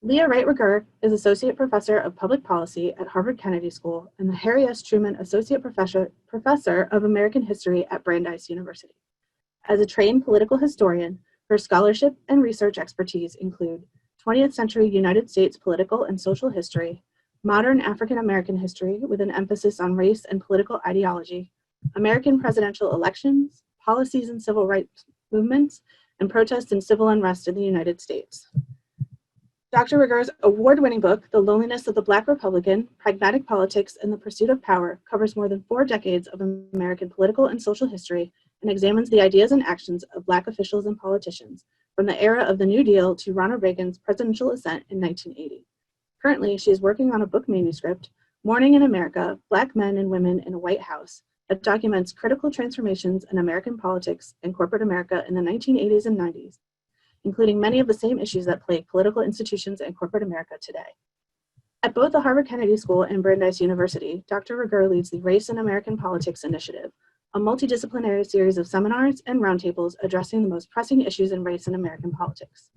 Leah Wright Rigueur is Associate Professor of Public Policy at Harvard Kennedy School and the Harry S. Truman Associate Professor of American History at Brandeis University. As a trained political historian, her scholarship and research expertise include 20th century United States political and social history, modern African American history with an emphasis on race and political ideology, American presidential elections, policies and civil rights movements, and protests and civil unrest in the United States. Dr. Rigueur's award-winning book, The Loneliness of the Black Republican, Pragmatic Politics and the Pursuit of Power, covers more than 4 decades of American political and social history and examines the ideas and actions of Black officials and politicians from the era of the New Deal to Ronald Reagan's presidential ascent in 1980. Currently, she is working on a book manuscript, Morning in America, Black Men and Women in a White House, that documents critical transformations in American politics and corporate America in the 1980s and 90s, including many of the same issues that plague political institutions and corporate America today. At both the Harvard Kennedy School and Brandeis University, Dr. Rigueur leads the Race in American Politics Initiative, a multidisciplinary series of seminars and roundtables addressing the most pressing issues in race in American politics.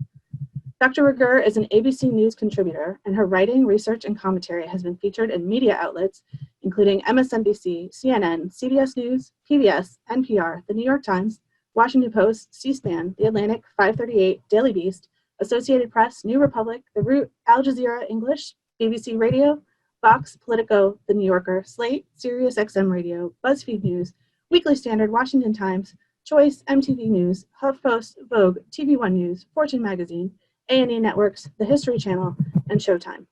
Dr. Rigueur is an ABC News contributor, and her writing, research, and commentary has been featured in media outlets, including MSNBC, CNN, CBS News, PBS, NPR, The New York Times, Washington Post, C-SPAN, The Atlantic, 538, Daily Beast, Associated Press, New Republic, The Root, Al Jazeera English, BBC Radio, Vox, Politico, The New Yorker, Slate, Sirius XM Radio, BuzzFeed News, Weekly Standard, Washington Times, Choice, MTV News, HuffPost, Vogue, TV One News, Fortune Magazine, A&E Networks, The History Channel, and Showtime.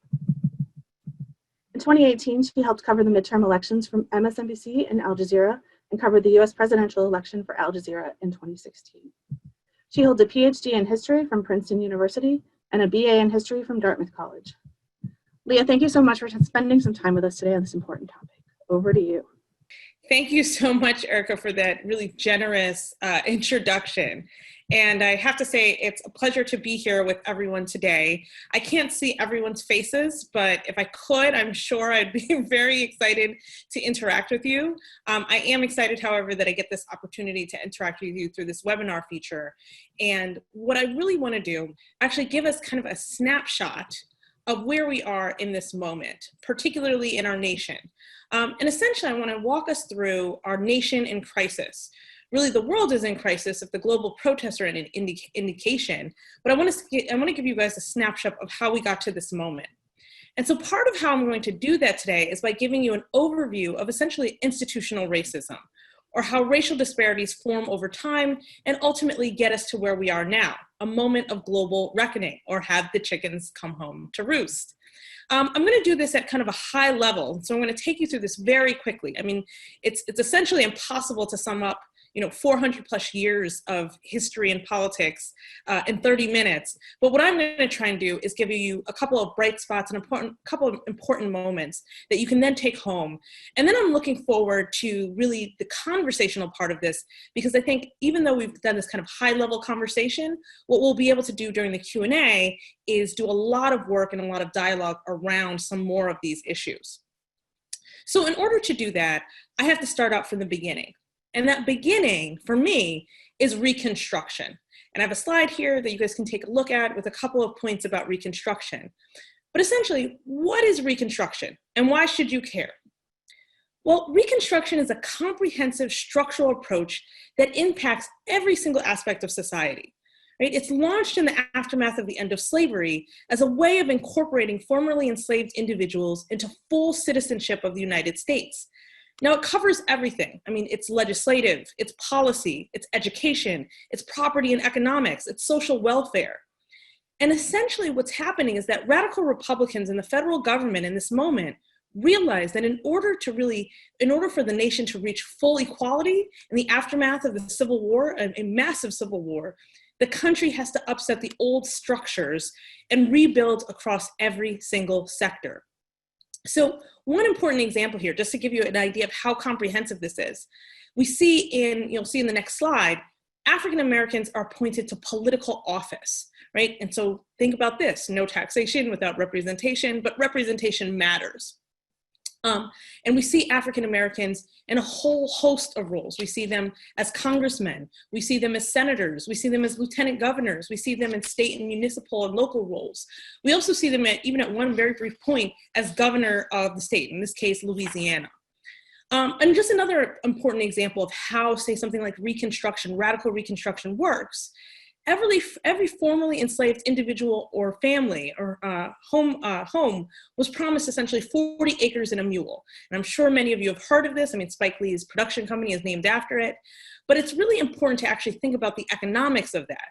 In 2018, she helped cover the midterm elections from MSNBC and Al Jazeera, and covered the US presidential election for Al Jazeera in 2016. She holds a PhD in history from Princeton University and a BA in history from Dartmouth College. Leah, thank you so much for spending some time with us today on this important topic. Over to you. Thank you so much, Erica, for that really generous introduction. And I have to say, it's a pleasure to be here with everyone today. I can't see everyone's faces, but if I could, I'm sure I'd be very excited to interact with you. I am excited, however, that I get this opportunity to interact with you through this webinar feature. And what I really want to do, actually give us kind of a snapshot of where we are in this moment, particularly in our nation. And essentially, I want to walk us through our nation in crisis. Really, the world is in crisis if the global protests are an indication, but I want to give you guys a snapshot of how we got to this moment. And so part of how I'm going to do that today is by giving you an overview of essentially institutional racism, or how racial disparities form over time and ultimately get us to where we are now, a moment of global reckoning, or have the chickens come home to roost. I'm going to do this at kind of a high level, so I'm going to take you through this very quickly. I mean, it's essentially impossible to sum up 400 plus years of history and politics in 30 minutes. But what I'm going to try and do is give you a couple of bright spots and a couple of important moments that you can then take home. And then I'm looking forward to really the conversational part of this, because I think even though we've done this kind of high level conversation, what we'll be able to do during the Q&A is do a lot of work and a lot of dialogue around some more of these issues. So in order to do that, I have to start out from the beginning. And that beginning, for me, is Reconstruction. And I have a slide here that you guys can take a look at with a couple of points about Reconstruction. But essentially, what is Reconstruction and why should you care? Well, Reconstruction is a comprehensive structural approach that impacts every single aspect of society. Right? It's launched in the aftermath of the end of slavery as a way of incorporating formerly enslaved individuals into full citizenship of the United States. Now, it covers everything. I mean, it's legislative, it's policy, it's education, it's property and economics, it's social welfare. And essentially what's happening is that radical Republicans in the federal government in this moment realize that in order for the nation to reach full equality in the aftermath of the Civil War, a massive Civil War, the country has to upset the old structures and rebuild across every single sector. So one important example here, just to give you an idea of how comprehensive this is, we see you'll see in the next slide, African Americans are appointed to political office, right? And so think about this, no taxation without representation, but representation matters. And we see African Americans in a whole host of roles. We see them as congressmen, we see them as senators, we see them as lieutenant governors, we see them in state and municipal and local roles. We also see them even at one very brief point as governor of the state, in this case, Louisiana. And just another important example of how, say, something like Reconstruction, radical Reconstruction works. Every formerly enslaved individual or family or home was promised essentially 40 acres and a mule. And I'm sure many of you have heard of this. I mean, Spike Lee's production company is named after it. But it's really important to actually think about the economics of that,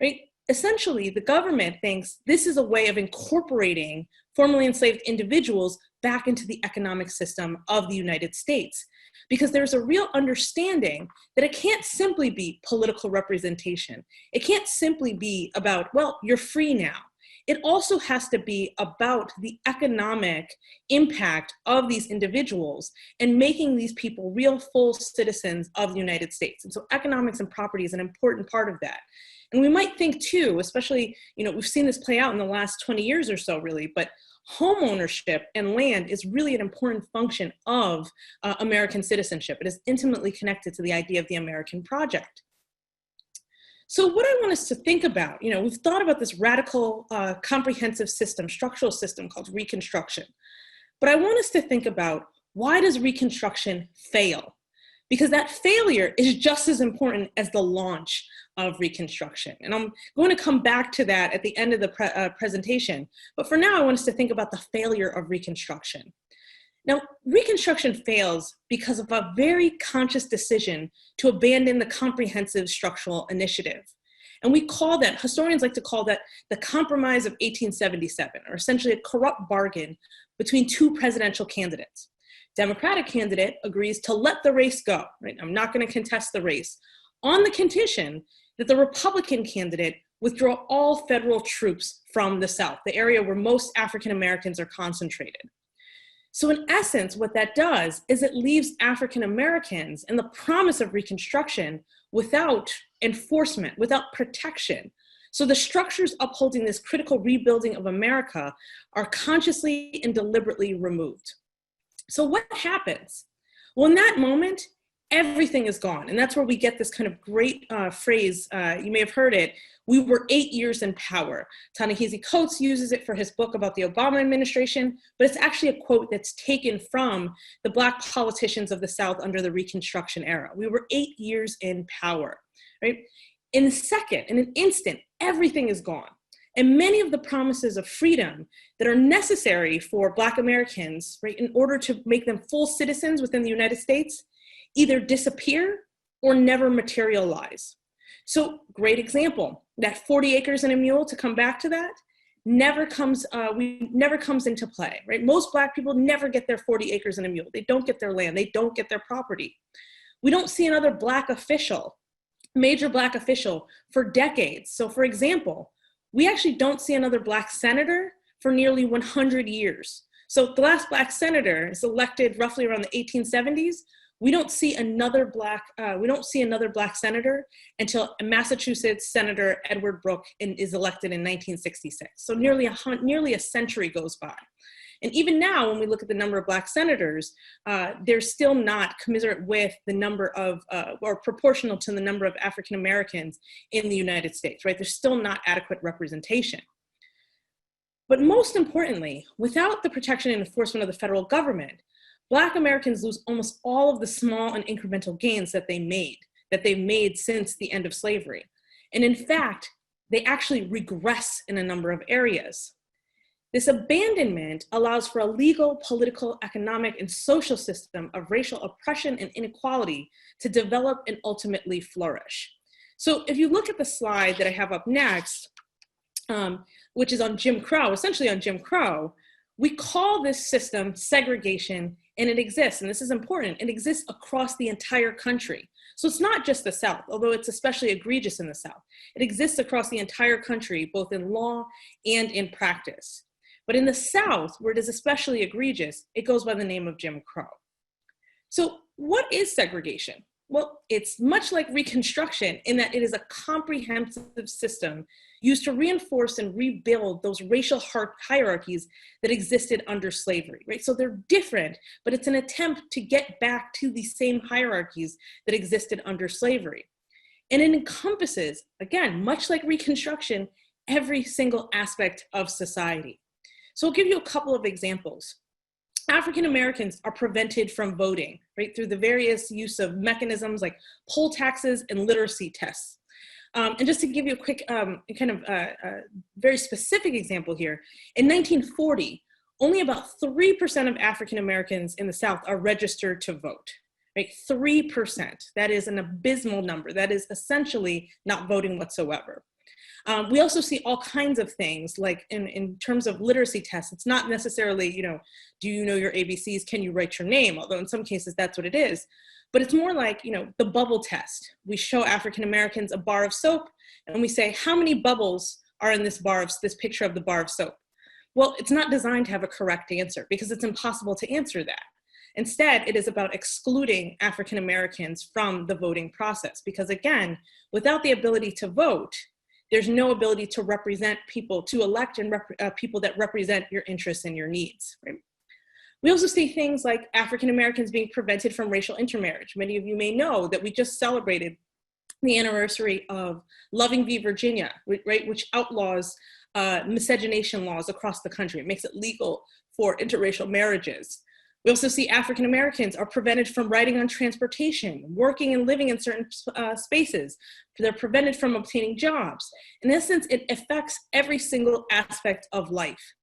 right? Essentially, the government thinks this is a way of incorporating formerly enslaved individuals back into the economic system of the United States, because there's a real understanding that it can't simply be political representation. It can't simply be about, well, you're free now. It also has to be about the economic impact of these individuals and making these people real full citizens of the United States. And so economics and property is an important part of that. And we might think too, especially, we've seen this play out in the last 20 years or so really, but home ownership and land is really an important function of American citizenship. It is intimately connected to the idea of the American project. So what I want us to think about, we've thought about this radical, comprehensive system, structural system called Reconstruction. But I want us to think about, why does Reconstruction fail? Because that failure is just as important as the launch of Reconstruction. And I'm going to come back to that at the end of the presentation. But for now, I want us to think about the failure of Reconstruction. Now, Reconstruction fails because of a very conscious decision to abandon the comprehensive structural initiative. And we call that, historians like to call that the Compromise of 1877, or essentially a corrupt bargain between two presidential candidates. Democratic candidate agrees to let the race go, right? I'm not going to contest the race, on the condition that the Republican candidate withdraw all federal troops from the South, the area where most African Americans are concentrated. So in essence, what that does is it leaves African Americans and the promise of Reconstruction without enforcement, without protection. So the structures upholding this critical rebuilding of America are consciously and deliberately removed. So what happens? Well, in that moment, everything is gone. And that's where we get this kind of great phrase, you may have heard it, we were 8 years in power. Ta-Nehisi Coates uses it for his book about the Obama administration, but it's actually a quote that's taken from the Black politicians of the South under the Reconstruction era. We were 8 years in power, right? In a second, in an instant, everything is gone. And many of the promises of freedom that are necessary for Black Americans, right, in order to make them full citizens within the United States, either disappear or never materialize. So, great example, that 40 acres and a mule, to come back to that, never comes into play, right? Most Black people never get their 40 acres and a mule. They don't get their land, they don't get their property. We don't see another Black official, major Black official, for decades. So for example, we actually don't see another Black senator for nearly 100 years. So the last Black senator is elected roughly around the 1870s. We don't see another Black senator until Massachusetts Senator Edward Brooke is elected in 1966. So nearly a century goes by. And even now, when we look at the number of Black senators, they're still not commensurate with the number of, or proportional to the number of African Americans in the United States, right? There's still not adequate representation. But most importantly, without the protection and enforcement of the federal government, Black Americans lose almost all of the small and incremental gains that they've made since the end of slavery. And in fact, they actually regress in a number of areas. This abandonment allows for a legal, political, economic, and social system of racial oppression and inequality to develop and ultimately flourish. So if you look at the slide that I have up next, which is on Jim Crow, essentially on Jim Crow, we call this system segregation, and it exists, and this is important, it exists across the entire country. So it's not just the South, although it's especially egregious in the South. It exists across the entire country, both in law and in practice. But in the South, where it is especially egregious, it goes by the name of Jim Crow. So what is segregation? Well, it's much like Reconstruction in that it is a comprehensive system used to reinforce and rebuild those racial hierarchies that existed under slavery, right? So they're different, but it's an attempt to get back to the same hierarchies that existed under slavery. And it encompasses, again, much like Reconstruction, every single aspect of society. So I'll give you a couple of examples. African Americans are prevented from voting, right, through the various use of mechanisms like poll taxes and literacy tests. And just to give you a quick very specific example here, in 1940, only about 3% of African Americans in the South are registered to vote, right? 3%. That is an abysmal number. That is essentially not voting whatsoever. We also see all kinds of things like in terms of literacy tests, it's not necessarily, do you know your ABCs? Can you write your name? Although in some cases that's what it is. But it's more like, the bubble test. We show African Americans a bar of soap and we say, how many bubbles are in this picture of the bar of soap? Well, it's not designed to have a correct answer because it's impossible to answer that. Instead, it is about excluding African Americans from the voting process because again, without the ability to vote, there's no ability to represent people, to elect and people that represent your interests and your needs. Right? We also see things like African Americans being prevented from racial intermarriage. Many of you may know that we just celebrated the anniversary of Loving v. Virginia, right, which outlaws miscegenation laws across the country. It makes it legal for interracial marriages. We also see African Americans are prevented from riding on transportation, working and living in certain spaces. They're prevented from obtaining jobs. In essence, it affects every single aspect of life.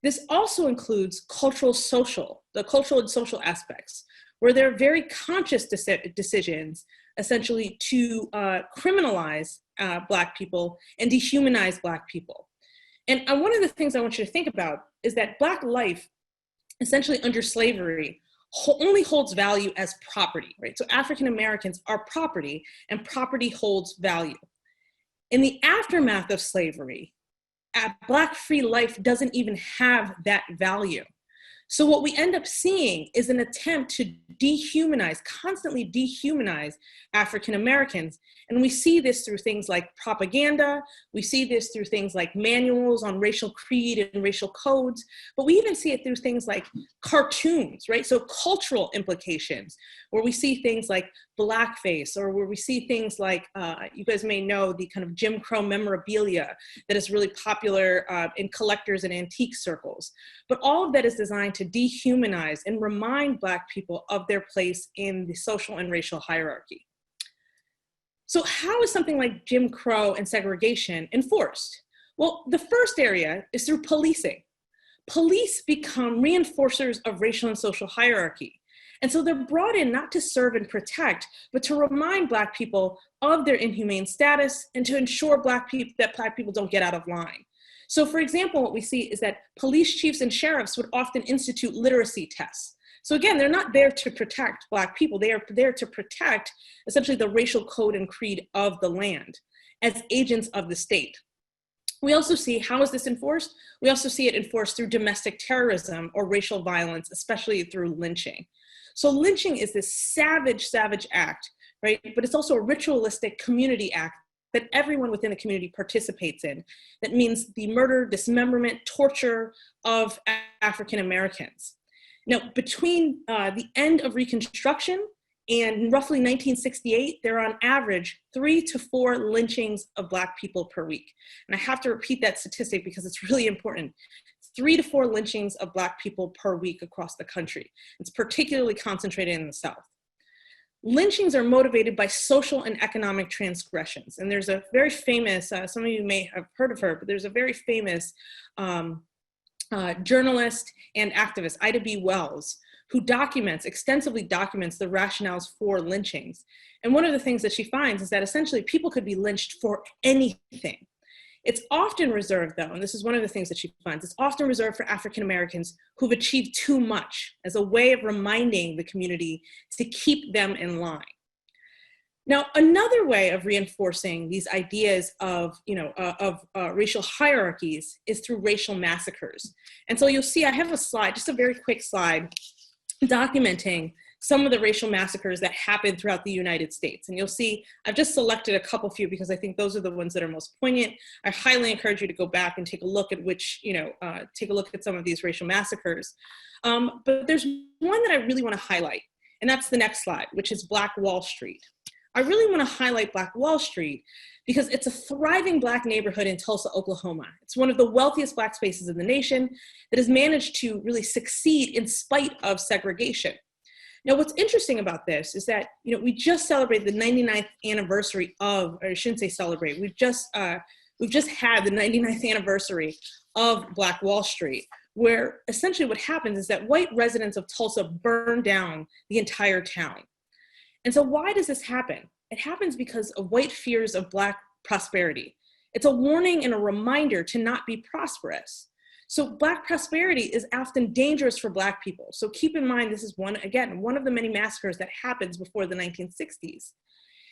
This also includes the cultural and social aspects, where there are very conscious decisions, essentially, to criminalize Black people and dehumanize Black people. And one of the things I want you to think about is that Black life, essentially under slavery, only holds value as property, right? So African Americans are property and property holds value. In the aftermath of slavery, Black free life doesn't even have that value. So what we end up seeing is an attempt to constantly dehumanize African Americans. And we see this through things like propaganda. We see this through things like manuals on racial creed and racial codes, but we even see it through things like cartoons, right? So cultural implications, where we see things like blackface, or where we see things like, you guys may know the kind of Jim Crow memorabilia that is really popular in collectors and antique circles. But all of that is designed to dehumanize and remind Black people of their place in the social and racial hierarchy. So how is something like Jim Crow and segregation enforced? Well, the first area is through policing. Police become reinforcers of racial and social hierarchy. And so they're brought in not to serve and protect, but to remind Black people of their inhumane status and to ensure that Black people don't get out of line. So for example, what we see is that police chiefs and sheriffs would often institute literacy tests. So again, they're not there to protect Black people. They are there to protect essentially the racial code and creed of the land as agents of the state. We also see, how is this enforced? We also see it enforced through domestic terrorism or racial violence, especially through lynching. So lynching is this savage act, right? But it's also a ritualistic community act that everyone within the community participates in. That means the murder, dismemberment, torture of African Americans. Now, between the end of Reconstruction and roughly 1968, there are on average 3 to 4 lynchings of Black people per week. And I have to repeat that statistic because it's really important. 3 to 4 lynchings of Black people per week across the country. It's particularly concentrated in the South. Lynchings are motivated by social and economic transgressions. And there's a very famous, some of you may have heard of her, but there's a very famous journalist and activist, Ida B. Wells, who extensively documents the rationales for lynchings. And one of the things that she finds is that essentially people could be lynched for anything. It's often reserved, though, and this is one of the things that she finds, it's often reserved for African Americans who've achieved too much as a way of reminding the community to keep them in line. Now, another way of reinforcing these ideas of racial hierarchies is through racial massacres. And so you'll see, I have a slide, just a very quick slide, documenting some of the racial massacres that happened throughout the United States. And you'll see, I've just selected a couple few because I think those are the ones that are most poignant. I highly encourage you to go back and take a look at take a look at some of these racial massacres. But there's one that I really want to highlight, and that's the next slide, which is Black Wall Street. I really want to highlight Black Wall Street because it's a thriving Black neighborhood in Tulsa, Oklahoma. It's one of the wealthiest Black spaces in the nation that has managed to really succeed in spite of segregation. Now, what's interesting about this is that, we just celebrated the 99th anniversary of, or I shouldn't say celebrate, we've just had the 99th anniversary of Black Wall Street, where essentially what happens is that white residents of Tulsa burn down the entire town. And so why does this happen? It happens because of white fears of Black prosperity. It's a warning and a reminder to not be prosperous. So Black prosperity is often dangerous for Black people. So keep in mind, this is one of the many massacres that happens before the 1960s.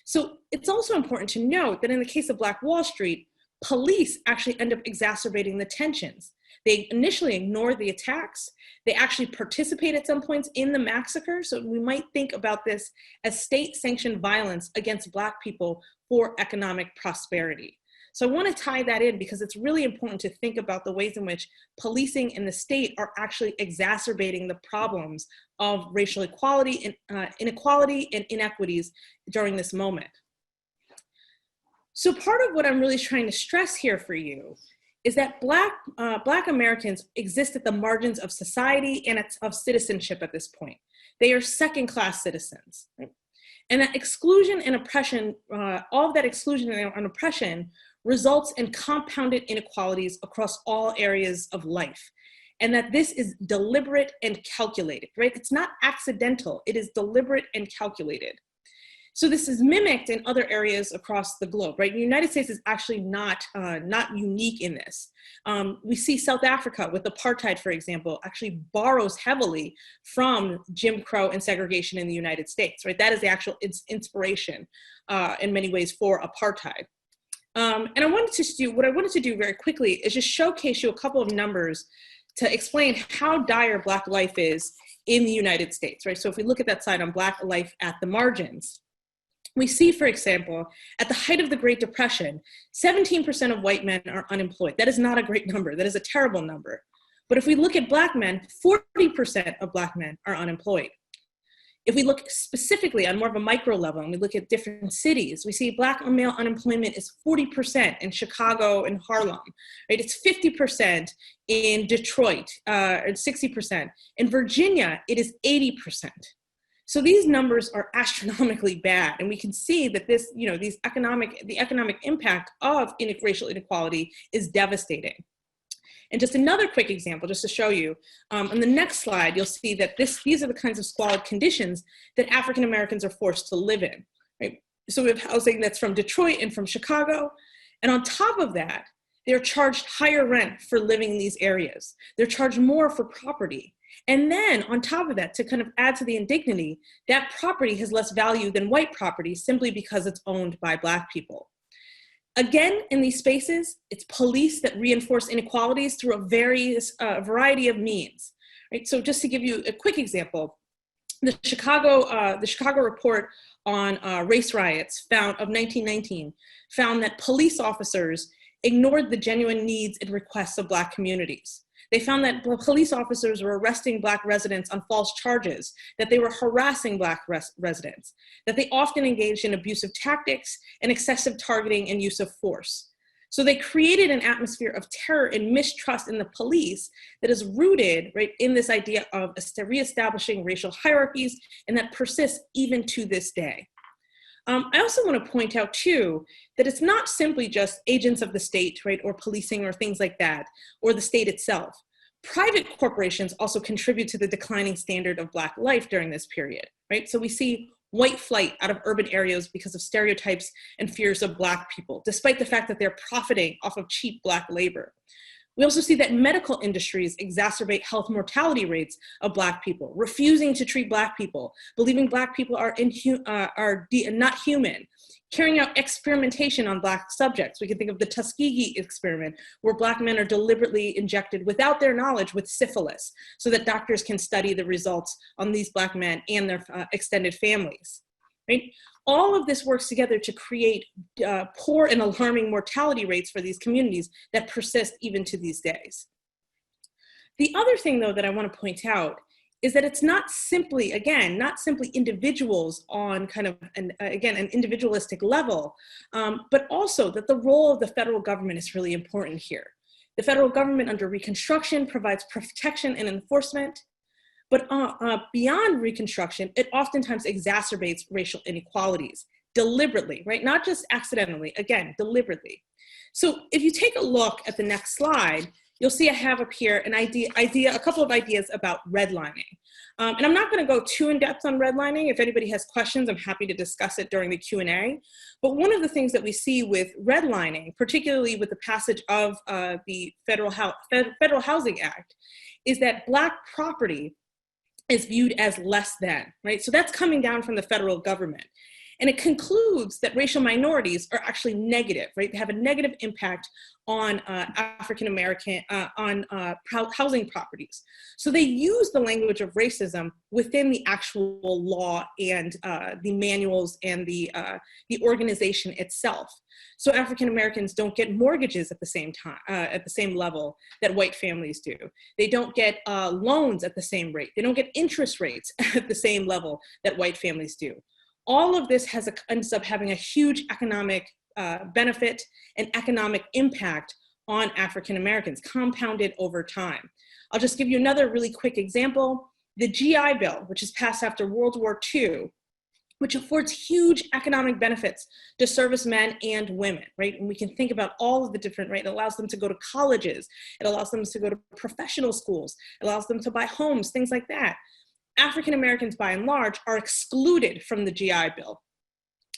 So it's also important to note that in the case of Black Wall Street, police actually end up exacerbating the tensions. They initially ignore the attacks. They actually participate at some points in the massacre. So we might think about this as state-sanctioned violence against Black people for economic prosperity. So I want to tie that in because it's really important to think about the ways in which policing and the state are actually exacerbating the problems of racial equality and inequality and inequities during this moment. So part of what I'm really trying to stress here for you is that Black Americans exist at the margins of society and of citizenship at this point. They are second-class citizens, right? And that exclusion and oppression, all of that exclusion and oppression results in compounded inequalities across all areas of life. And that this is deliberate and calculated, right? It's not accidental, it is deliberate and calculated. So this is mimicked in other areas across the globe, right? The United States is actually not unique in this. We see South Africa with apartheid, for example, actually borrows heavily from Jim Crow and segregation in the United States, right? That is the actual inspiration in many ways for apartheid. And what I wanted to do very quickly is just showcase you a couple of numbers to explain how dire Black life is in the United States, right? So if we look at that slide on Black life at the margins, we see, for example, at the height of the Great Depression, 17% of white men are unemployed. That is not a great number. That is a terrible number. But if we look at Black men, 40% of Black men are unemployed. If we look specifically on more of a micro level and we look at different cities, we see Black male unemployment is 40% in Chicago and Harlem, right? It's 50% in Detroit, and 60%. In Virginia, it is 80%. So these numbers are astronomically bad. And we can see that this, the economic impact of racial inequality is devastating. And just another quick example, just to show you, on the next slide, you'll see that these are the kinds of squalid conditions that African Americans are forced to live in, right? So we have housing that's from Detroit and from Chicago. And on top of that, they're charged higher rent for living in these areas. They're charged more for property. And then on top of that, to kind of add to the indignity, that property has less value than white property simply because it's owned by Black people. Again, in these spaces, it's police that reinforce inequalities through a variety of means, right? So just to give you a quick example, the Chicago report on race riots of 1919 found that police officers ignored the genuine needs and requests of Black communities. They found that police officers were arresting Black residents on false charges, that they were harassing Black residents, that they often engaged in abusive tactics and excessive targeting and use of force. So they created an atmosphere of terror and mistrust in the police that is rooted, right, in this idea of reestablishing racial hierarchies, and that persists even to this day. I also want to point out too, that it's not simply just agents of the state, right, or policing or things like that, or the state itself. Private corporations also contribute to the declining standard of Black life during this period, right? So we see white flight out of urban areas because of stereotypes and fears of Black people, despite the fact that they're profiting off of cheap Black labor. We also see that medical industries exacerbate health mortality rates of Black people, refusing to treat Black people, believing Black people are not human, carrying out experimentation on Black subjects. We can think of the Tuskegee experiment, where Black men are deliberately injected without their knowledge with syphilis, so that doctors can study the results on these Black men and their extended families. Right? All of this works together to create poor and alarming mortality rates for these communities that persist even to these days. The other thing, though, that I want to point out is that it's not simply, again, not simply individuals on kind of, an individualistic level, but also that the role of the federal government is really important here. The federal government under Reconstruction provides protection and enforcement, but beyond Reconstruction, it oftentimes exacerbates racial inequalities deliberately, right? Not just accidentally, again, deliberately. So if you take a look at the next slide, you'll see I have up here a couple of ideas about redlining. And I'm not gonna go too in depth on redlining. If anybody has questions, I'm happy to discuss it during the Q&A. But one of the things that we see with redlining, particularly with the passage of the Federal Housing Act, is that Black property is viewed as less than, right? So that's coming down from the federal government. And it concludes that racial minorities are actually negative, right? They have a negative impact on African-American, housing properties. So they use the language of racism within the actual law and the manuals and the organization itself. So African-Americans don't get mortgages at the same time, at the same level that white families do. They don't get loans at the same rate. They don't get interest rates at the same level that white families do. All of this ends up having a huge economic benefit and economic impact on African Americans, compounded over time. I'll just give you another really quick example. The GI Bill, which is passed after World War II, which affords huge economic benefits to servicemen and women, right? And we can think about all of the different, right? It allows them to go to colleges. It allows them to go to professional schools. It allows them to buy homes, things like that. African Americans, by and large, are excluded from the GI Bill.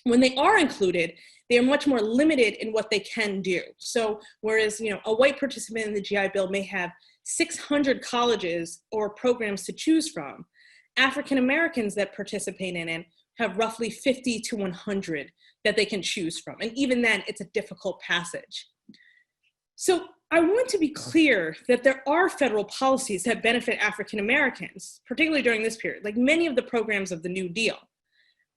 When they are included, they are much more limited in what they can do. So whereas, a white participant in the GI Bill may have 600 colleges or programs to choose from, African Americans that participate in it have roughly 50 to 100 that they can choose from. And even then, it's a difficult passage. So I want to be clear that there are federal policies that benefit African Americans, particularly during this period, like many of the programs of the New Deal.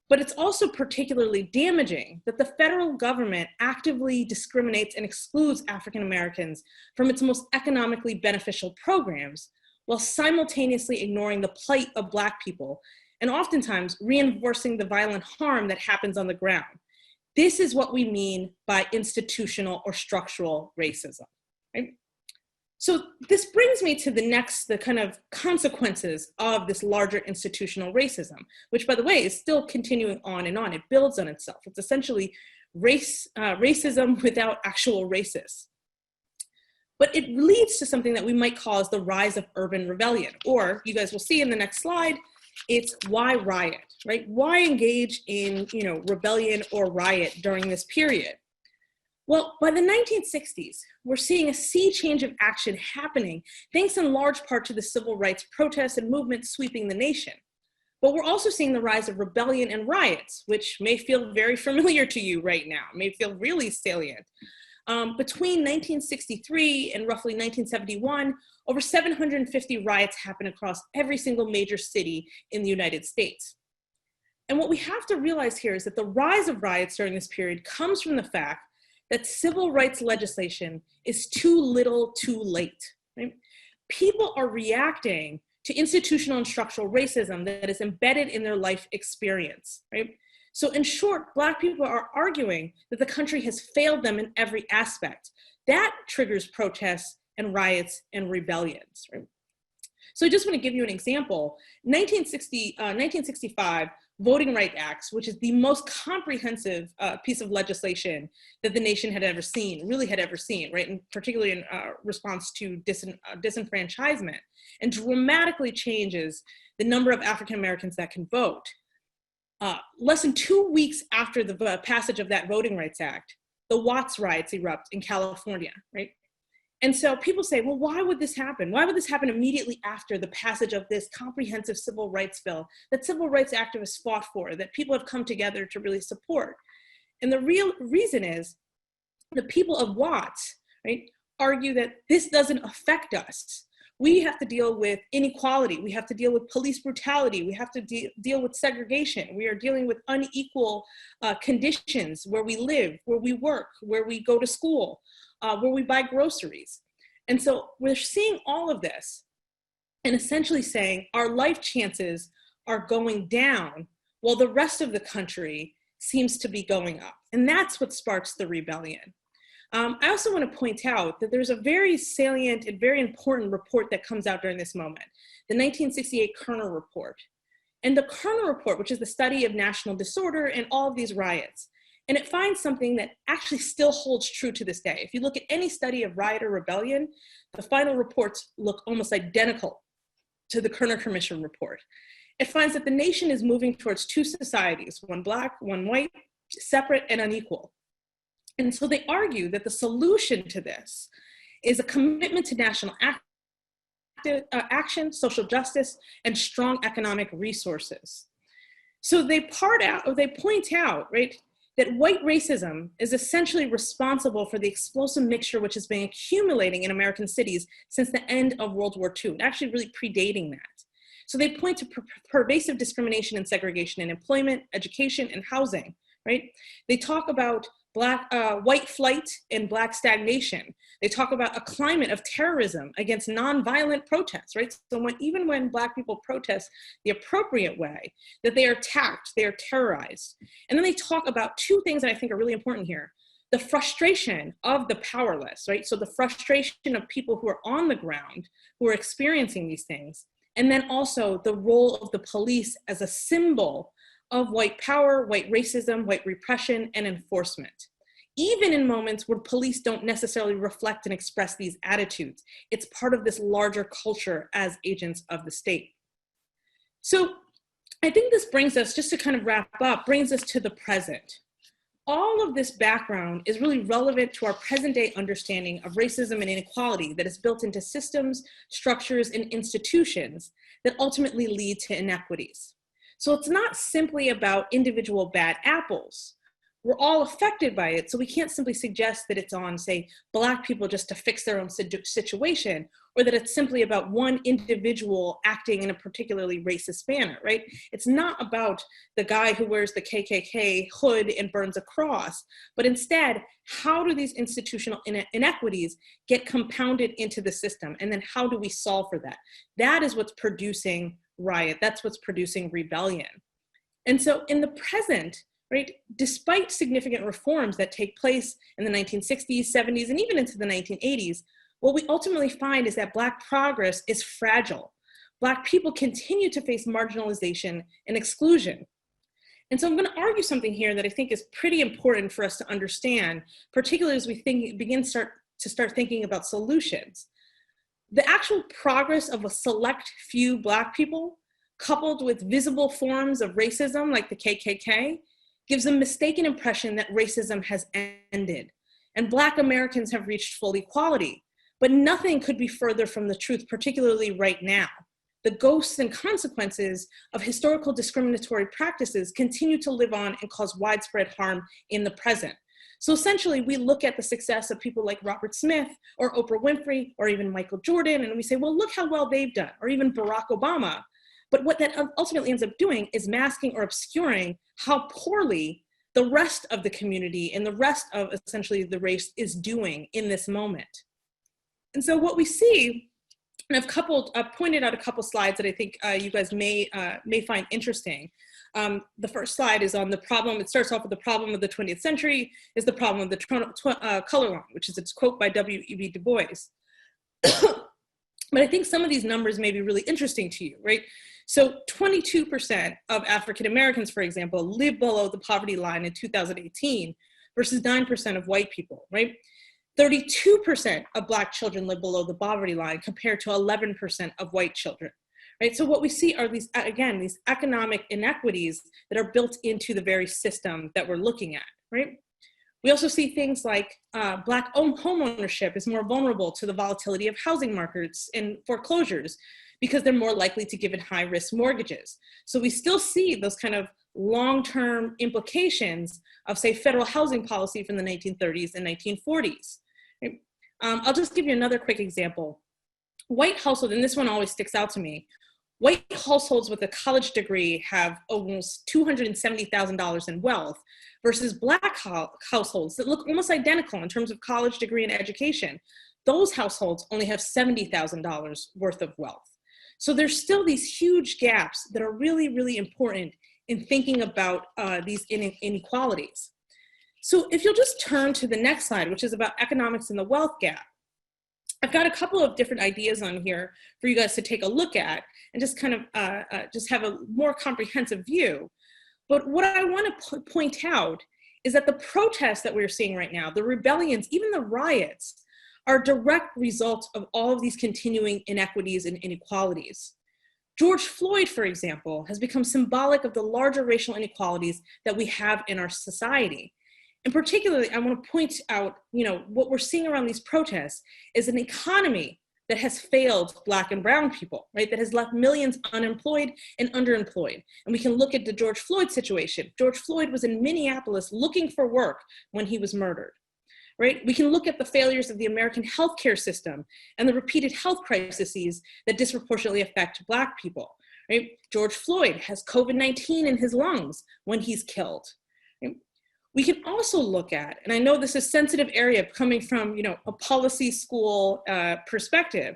But it's also particularly damaging that the federal government actively discriminates and excludes African Americans from its most economically beneficial programs, while simultaneously ignoring the plight of Black people and oftentimes reinforcing the violent harm that happens on the ground. This is what we mean by institutional or structural racism, right? So this brings me to the kind of consequences of this larger institutional racism, which, by the way, is still continuing on and on. It builds on itself. It's essentially racism without actual racists. But it leads to something that we might call as the rise of urban rebellion, or you guys will see in the next slide, it's why riot, right? Why engage in, rebellion or riot during this period? Well, by the 1960s, we're seeing a sea change of action happening, thanks in large part to the civil rights protests and movements sweeping the nation. But we're also seeing the rise of rebellion and riots, which may feel very familiar to you right now, may feel really salient. Between 1963 and roughly 1971, over 750 riots happened across every single major city in the United States. And what we have to realize here is that the rise of riots during this period comes from the fact that civil rights legislation is too little too late. Right? People are reacting to institutional and structural racism that is embedded in their life experience, right? So in short, Black people are arguing that the country has failed them in every aspect. That triggers protests and riots and rebellions, right? So I just want to give you an example. 1965 Voting Rights Act, which is the most comprehensive piece of legislation that the nation had ever seen, right? And particularly in response to disenfranchisement, and dramatically changes the number of African Americans that can vote. Less than 2 weeks after the passage of that Voting Rights Act, the Watts riots erupt in California, right? And so people say, well, why would this happen? Why would this happen immediately after the passage of this comprehensive civil rights bill that civil rights activists fought for, that people have come together to really support? And the real reason is the people of Watts, right, argue that this doesn't affect us. We have to deal with inequality. We have to deal with police brutality. We have to deal with segregation. We are dealing with unequal conditions where we live, where we work, where we go to school, where we buy groceries. And so we're seeing all of this and essentially saying our life chances are going down while the rest of the country seems to be going up. And that's what sparks the rebellion. I also want to point out that there's a very salient and very important report that comes out during this moment, the 1968 Kerner Report. And the Kerner Report, which is the study of national disorder and all of these riots, and it finds something that actually still holds true to this day. If you look at any study of riot or rebellion, the final reports look almost identical to the Kerner Commission report. It finds that the nation is moving towards two societies, one Black, one white, separate and unequal. And so they argue that the solution to this is a commitment to national action, social justice, and strong economic resources. So they point out, right, that white racism is essentially responsible for the explosive mixture which has been accumulating in American cities since the end of World War II, and actually really predating that. So they point to pervasive discrimination and segregation in employment, education, and housing, right? They talk about white flight and Black stagnation. They talk about a climate of terrorism against nonviolent protests, right? So even when Black people protest the appropriate way, that they are attacked, they are terrorized. And then they talk about two things that I think are really important here. The frustration of the powerless, right? So the frustration of people who are on the ground, who are experiencing these things. And then also the role of the police as a symbol of white power, white racism, white repression, and enforcement. Even in moments where police don't necessarily reflect and express these attitudes, it's part of this larger culture as agents of the state. So I think this brings us, just to kind of wrap up, brings us to the present. All of this background is really relevant to our present day understanding of racism and inequality that is built into systems, structures, and institutions that ultimately lead to inequities. So it's not simply about individual bad apples. We're all affected by it, so we can't simply suggest that it's on, say, Black people just to fix their own situation, or that it's simply about one individual acting in a particularly racist manner, right? It's not about the guy who wears the KKK hood and burns a cross, but instead, how do these institutional inequities get compounded into the system? And then how do we solve for that? That is what's producing riot. That's what's producing rebellion. And so in the present, right, despite significant reforms that take place in the 1960s, 70s, and even into the 1980s, what we ultimately find is that Black progress is fragile. Black people continue to face marginalization and exclusion. And so I'm going to argue something here that I think is pretty important for us to understand, particularly as we start thinking about solutions. The actual progress of a select few Black people, coupled with visible forms of racism like the KKK, gives a mistaken impression that racism has ended and Black Americans have reached full equality. But nothing could be further from the truth, particularly right now. The ghosts and consequences of historical discriminatory practices continue to live on and cause widespread harm in the present. So essentially, we look at the success of people like Robert Smith or Oprah Winfrey or even Michael Jordan, and we say, well, look how well they've done, or even Barack Obama. But what that ultimately ends up doing is masking or obscuring how poorly the rest of the community and the rest of essentially the race is doing in this moment. And so what we see, and I've pointed out a couple slides that I think you guys may find interesting. The first slide is on the problem. It starts off with the problem of the 20th century is the problem of the color line, which is its quote by W.E.B. Du Bois. But I think some of these numbers may be really interesting to you, right? So 22% of African Americans, for example, live below the poverty line in 2018 versus 9% of white people, right? 32% of Black children live below the poverty line compared to 11% of white children, right? So what we see are these, again, these economic inequities that are built into the very system that we're looking at, right? We also see things like Black home ownership is more vulnerable to the volatility of housing markets and foreclosures because they're more likely to give it high-risk mortgages. So we still see those kind of long-term implications of, say, federal housing policy from the 1930s and 1940s. Right? I'll just give you another quick example. White households, and this one always sticks out to me, white households with a college degree have almost $270,000 in wealth versus Black households that look almost identical in terms of college degree and education. Those households only have $70,000 worth of wealth. So there's still these huge gaps that are really, really important in thinking about these inequalities. So if you'll just turn to the next slide, which is about economics and the wealth gap. I've got a couple of different ideas on here for you guys to take a look at and just kind of just have a more comprehensive view. But what I want to point out is that the protests that we're seeing right now, the rebellions, even the riots, are a direct result of all of these continuing inequities and inequalities. George Floyd, for example, has become symbolic of the larger racial inequalities that we have in our society. And particularly, I want to point out, what we're seeing around these protests is an economy that has failed Black and brown people, right? That has left millions unemployed and underemployed. And we can look at the George Floyd situation. George Floyd was in Minneapolis looking for work when he was murdered, right? We can look at the failures of the American healthcare system and the repeated health crises that disproportionately affect Black people, right? George Floyd has COVID-19 in his lungs when he's killed. Right? We can also look at, and I know this is a sensitive area coming from a policy school perspective,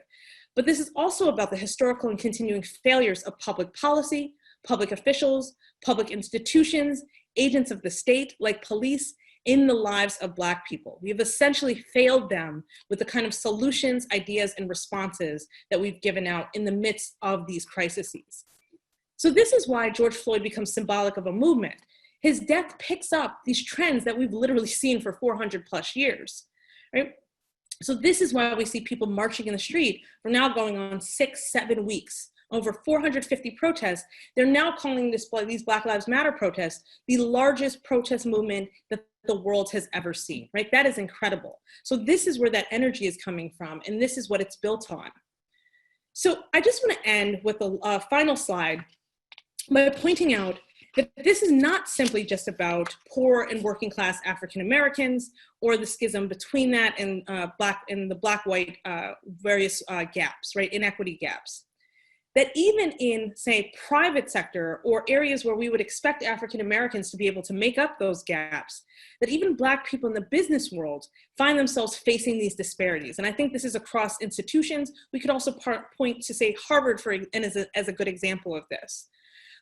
but this is also about the historical and continuing failures of public policy, public officials, public institutions, agents of the state like police in the lives of Black people. We have essentially failed them with the kind of solutions, ideas, and responses that we've given out in the midst of these crises. So this is why George Floyd becomes symbolic of a movement. His death picks up these trends that we've literally seen for 400 plus years, right? So this is why we see people marching in the street for now going on 6-7 weeks, over 450 protests. They're now calling these Black Lives Matter protests the largest protest movement that the world has ever seen, right? That is incredible. So this is where that energy is coming from, and this is what it's built on. So I just want to end with a final slide by pointing out that this is not simply just about poor and working class African Americans or the schism between that and the Black-white various gaps, right, inequity gaps. That even in, say, private sector or areas where we would expect African Americans to be able to make up those gaps, that even Black people in the business world find themselves facing these disparities. And I think this is across institutions. We could also point to, say, Harvard as a good example of this.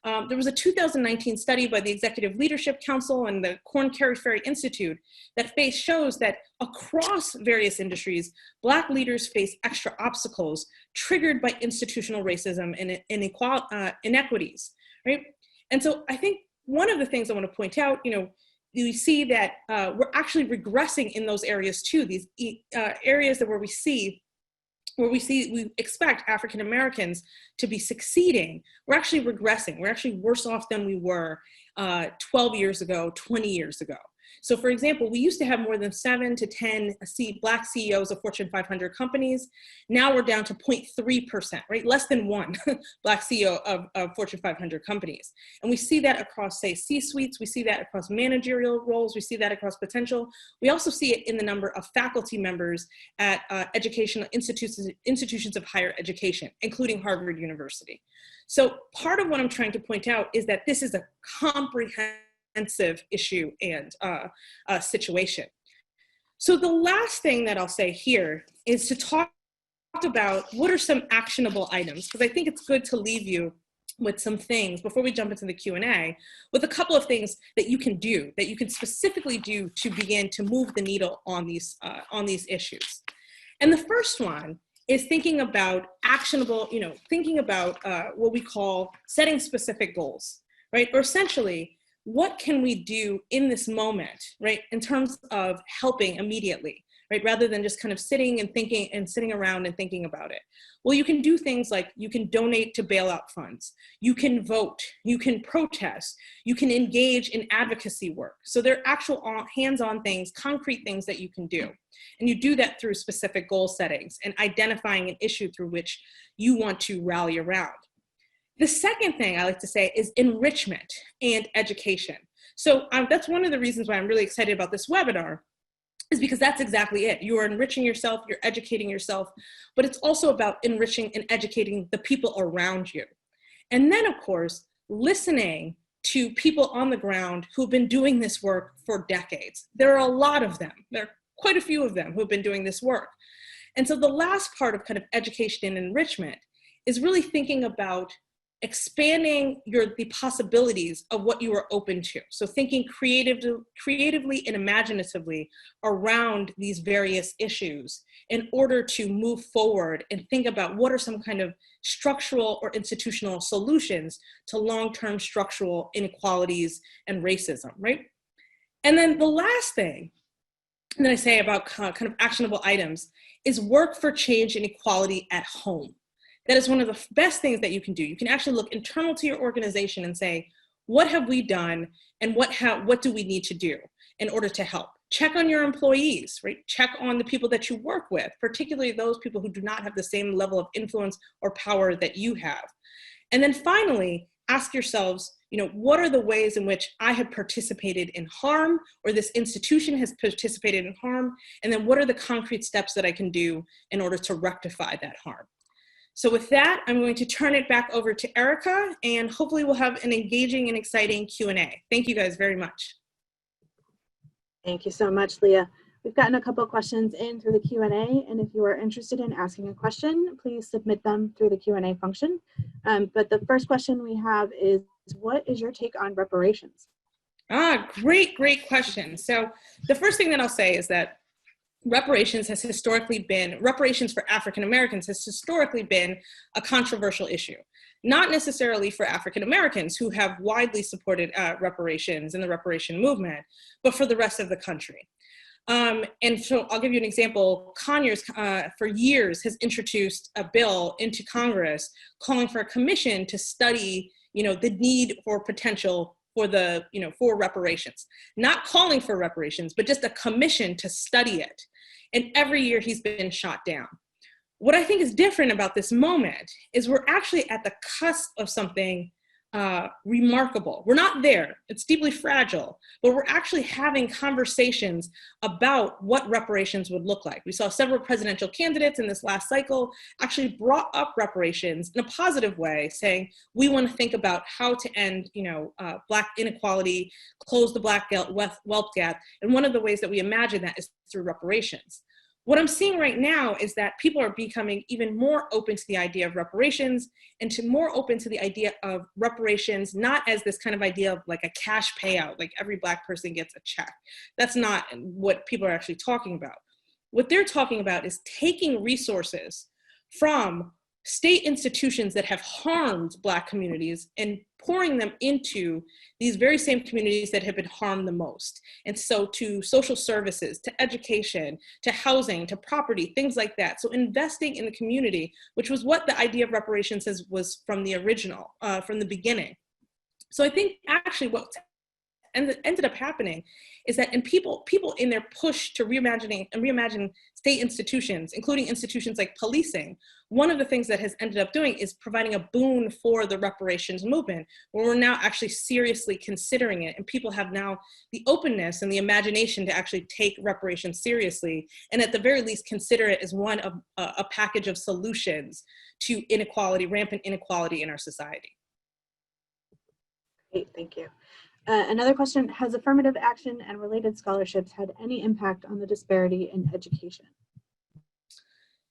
There was a 2019 study by the Executive Leadership Council and the Korn Ferry Institute that shows that across various industries, Black leaders face extra obstacles triggered by institutional racism and inequities, right? And so I think one of the things I want to point out, you see that we're actually regressing in those areas too, these areas where we expect African Americans to be succeeding, we're actually regressing. We're actually worse off than we were 12 years ago, 20 years ago. So for example, we used to have more than 7 to 10 Black CEOs of Fortune 500 companies. Now we're down to 0.3%, right? Less than one Black CEO of Fortune 500 companies. And we see that across, say, C-suites. We see that across managerial roles. We see that across potential. We also see it in the number of faculty members at educational institutions of higher education, including Harvard University. So part of what I'm trying to point out is that this is a comprehensive issue and situation. So the last thing that I'll say here is to talk about what are some actionable items, because I think it's good to leave you with some things before we jump into the Q&A, with a couple of things that you can do, that you can specifically do to begin to move the needle on these issues. And the first one is thinking about actionable, thinking about what we call setting specific goals, right? Or essentially, what can we do in this moment, right, in terms of helping immediately, right? Rather than just kind of sitting and thinking and sitting around and thinking about it. Well, you can do things like you can donate to bailout funds, you can vote, you can protest, you can engage in advocacy work. So there are actual hands-on things, concrete things that you can do. And you do that through specific goal settings and identifying an issue through which you want to rally around. The second thing I like to say is enrichment and education. So that's one of the reasons why I'm really excited about this webinar, is because that's exactly it. You are enriching yourself, you're educating yourself, but it's also about enriching and educating the people around you. And then, of course, listening to people on the ground who've been doing this work for decades. There are a lot of them. There are quite a few of them who've been doing this work. And so the last part of kind of education and enrichment is really thinking about expanding the possibilities of what you are open to. So thinking creatively and imaginatively around these various issues in order to move forward and think about what are some kind of structural or institutional solutions to long-term structural inequalities and racism, right? And then the last thing that I say about kind of actionable items is work for change and equality at home. That is one of the best things that you can do. You can actually look internal to your organization and say, what have we done and what do we need to do in order to help? Check on your employees, right? Check on the people that you work with, particularly those people who do not have the same level of influence or power that you have. And then finally, ask yourselves, what are the ways in which I have participated in harm, or this institution has participated in harm? And then what are the concrete steps that I can do in order to rectify that harm? So with that, I'm going to turn it back over to Erica, and hopefully we'll have an engaging and exciting Q&A. Thank you guys very much. Thank you so much, Leah. We've gotten a couple of questions in through the Q&A, and if you are interested in asking a question, please submit them through the Q&A function. But the first question we have is, what is your take on reparations? Great question. So the first thing that I'll say is that reparations for African Americans has historically been a controversial issue. Not necessarily for African Americans, who have widely supported reparations and the reparation movement, but for the rest of the country. And so I'll give you an example. Conyers, for years, has introduced a bill into Congress calling for a commission to study, the need for potential for reparations. Not calling for reparations, but just a commission to study it. And every year he's been shot down. What I think is different about this moment is we're actually at the cusp of something remarkable. We're not there, it's deeply fragile, but we're actually having conversations about what reparations would look like. We saw several presidential candidates in this last cycle actually brought up reparations in a positive way, saying, we want to think about how to end, Black inequality, close the Black wealth gap. And one of the ways that we imagine that is through reparations. What I'm seeing right now is that people are becoming even more open to the idea of reparations, and more open to the idea of reparations, not as this kind of idea of like a cash payout, like every Black person gets a check. That's not what people are actually talking about. What they're talking about is taking resources from state institutions that have harmed Black communities and pouring them into these very same communities that have been harmed the most. And so to social services, to education, to housing, to property, things like that. So investing in the community, which was what the idea of reparations was from the original, from the beginning. So I think actually what ended up happening is that people in their push to reimagine state institutions, including institutions like policing, one of the things that has ended up doing is providing a boon for the reparations movement, where we're now actually seriously considering it, and people have now the openness and the imagination to actually take reparations seriously, and at the very least consider it as one of a package of solutions to inequality, rampant inequality in our society. Great, thank you. Another question, has affirmative action and related scholarships had any impact on the disparity in education?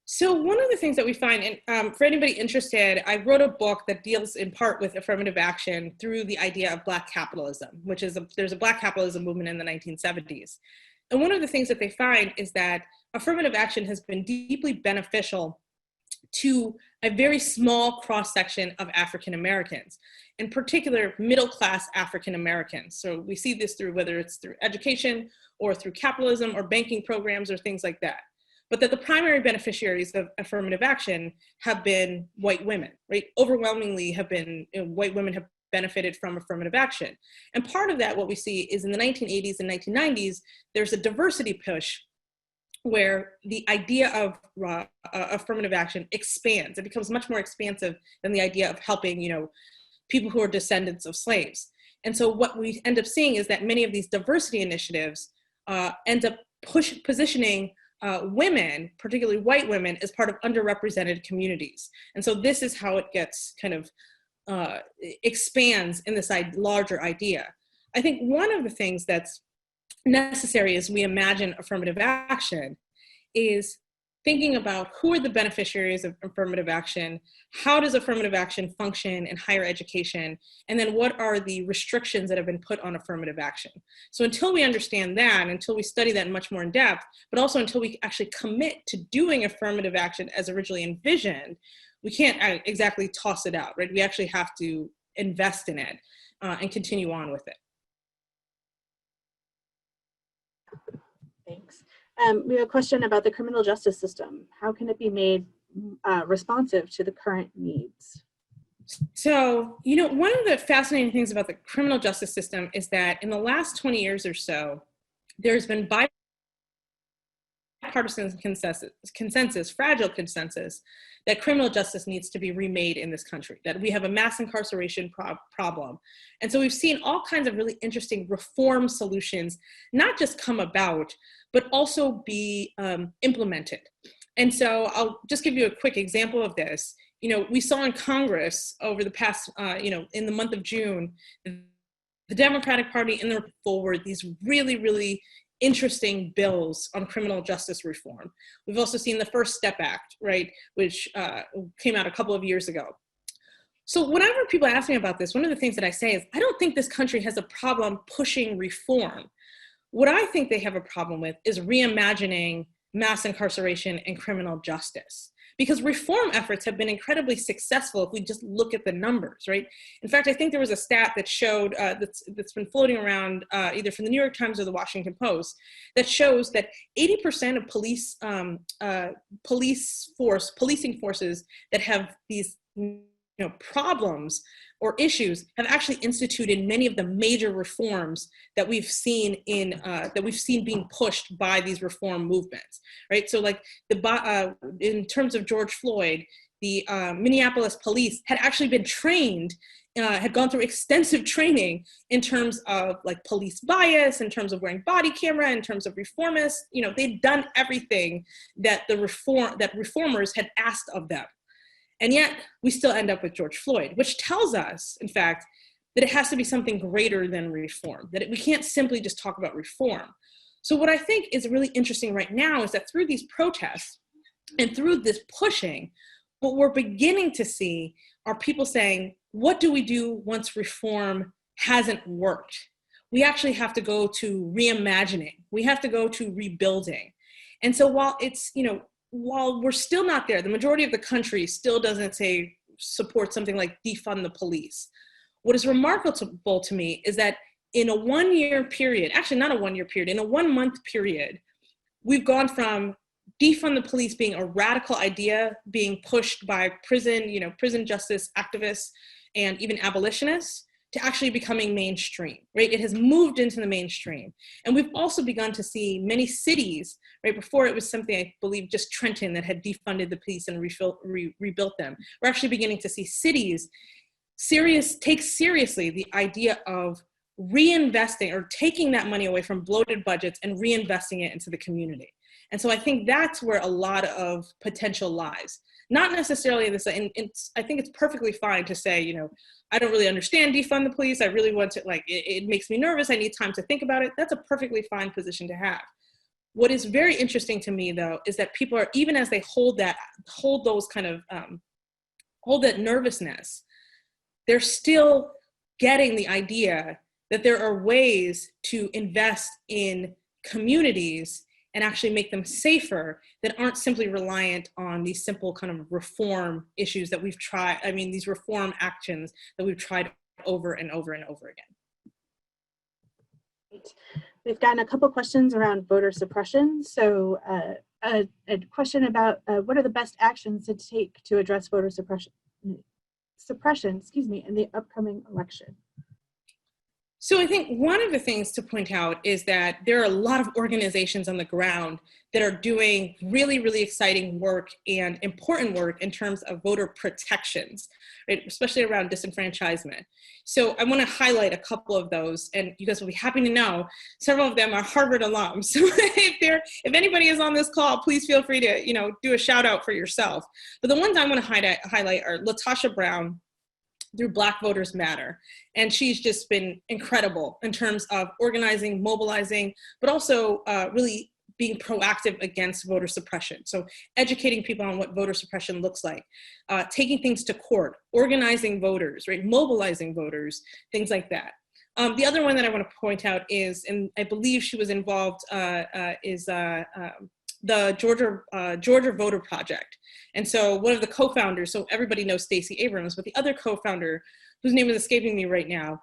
So one of the things that we find, and for anybody interested, I wrote a book that deals in part with affirmative action through the idea of Black capitalism, which is there's a Black capitalism movement in the 1970s. And one of the things that they find is that affirmative action has been deeply beneficial to a very small cross-section of African Americans. in particular middle-class African Americans. So we see this through whether it's through education or through capitalism or banking programs or things like that. But that the primary beneficiaries of affirmative action have been white women, right? Overwhelmingly have been, white women have benefited from affirmative action. And part of that, what we see is in the 1980s and 1990s, there's a diversity push where the idea of affirmative action expands. It becomes much more expansive than the idea of helping, people who are descendants of slaves. And so what we end up seeing is that many of these diversity initiatives end up positioning women, particularly white women, as part of underrepresented communities. And so this is how it gets kind of expands in this larger idea. I think one of the things that's necessary as we imagine affirmative action is thinking about who are the beneficiaries of affirmative action, how does affirmative action function in higher education, and then what are the restrictions that have been put on affirmative action. So until we understand that, until we study that much more in depth, but also until we actually commit to doing affirmative action as originally envisioned, we can't exactly toss it out, right? We actually have to invest in it and continue on with it. Thanks. We have a question about the criminal justice system. How can it be made responsive to the current needs? So, one of the fascinating things about the criminal justice system is that in the last 20 years or so, there's been bipartisan consensus, fragile consensus, that criminal justice needs to be remade in this country, that we have a mass incarceration problem. And so we've seen all kinds of really interesting reform solutions, not just come about, but also be implemented. And so I'll just give you a quick example of this. We saw in Congress over the past, in the month of June, the Democratic Party and the forward these really, really interesting bills on criminal justice reform. We've also seen the First Step Act, right, which came out a couple of years ago. So whenever people ask me about this, one of the things that I say is, I don't think this country has a problem pushing reform. What I think they have a problem with is reimagining mass incarceration and criminal justice. Because reform efforts have been incredibly successful if we just look at the numbers, right? In fact, I think there was a stat that showed, that's been floating around either from the New York Times or the Washington Post, that shows that 80% of policing forces that have these problems or issues have actually instituted many of the major reforms that we've seen being pushed by these reform movements, right? So like in terms of George Floyd, the Minneapolis police had actually been trained, had gone through extensive training in terms of like police bias, in terms of wearing body camera, in terms of reformists. They'd done everything that reformers had asked of them. And yet we still end up with George Floyd, which tells us, in fact, that it has to be something greater than reform, that we can't simply just talk about reform. So what I think is really interesting right now is that through these protests and through this pushing, what we're beginning to see are people saying, what do we do once reform hasn't worked? We actually have to go to reimagining. We have to go to rebuilding. And so while we're still not there, the majority of the country still doesn't support something like defund the police. What is remarkable to me is that in a 1 year period, actually not a 1 year period, in a 1 month period, we've gone from defund the police being a radical idea being pushed by prison justice activists and even abolitionists to actually becoming mainstream, right? It has moved into the mainstream. And we've also begun to see many cities, right? Before it was something, I believe, just Trenton that had defunded the police and rebuilt them. We're actually beginning to see cities take seriously the idea of reinvesting or taking that money away from bloated budgets and reinvesting it into the community. And so I think that's where a lot of potential lies. Not necessarily in this, and I think it's perfectly fine to say, I don't really understand defund the police. I really want to, it makes me nervous. I need time to think about it. That's a perfectly fine position to have. What is very interesting to me, though, is that people are, even as they hold that nervousness, they're still getting the idea that there are ways to invest in communities and actually make them safer that aren't simply reliant on these simple kind of reform issues that we've tried, these reform actions that we've tried over and over and over again. Great. We've gotten a couple questions around voter suppression. So a question about what are the best actions to take to address voter suppression, in the upcoming election? So I think one of the things to point out is that there are a lot of organizations on the ground that are doing really, really exciting work and important work in terms of voter protections, right? Especially around disenfranchisement. So I want to highlight a couple of those, and you guys will be happy to know several of them are Harvard alums. So if anybody is on this call, please feel free to do a shout out for yourself. But the ones I want to highlight are Latasha Brown through Black Voters Matter. And she's just been incredible in terms of organizing, mobilizing, but also really being proactive against voter suppression. So educating people on what voter suppression looks like, taking things to court, organizing voters, right, mobilizing voters, things like that. The other one that I want to point out is, and I believe she was involved, is the Georgia Voter Project. And so one of the co-founders, so everybody knows Stacey Abrams, but the other co-founder, whose name is escaping me right now,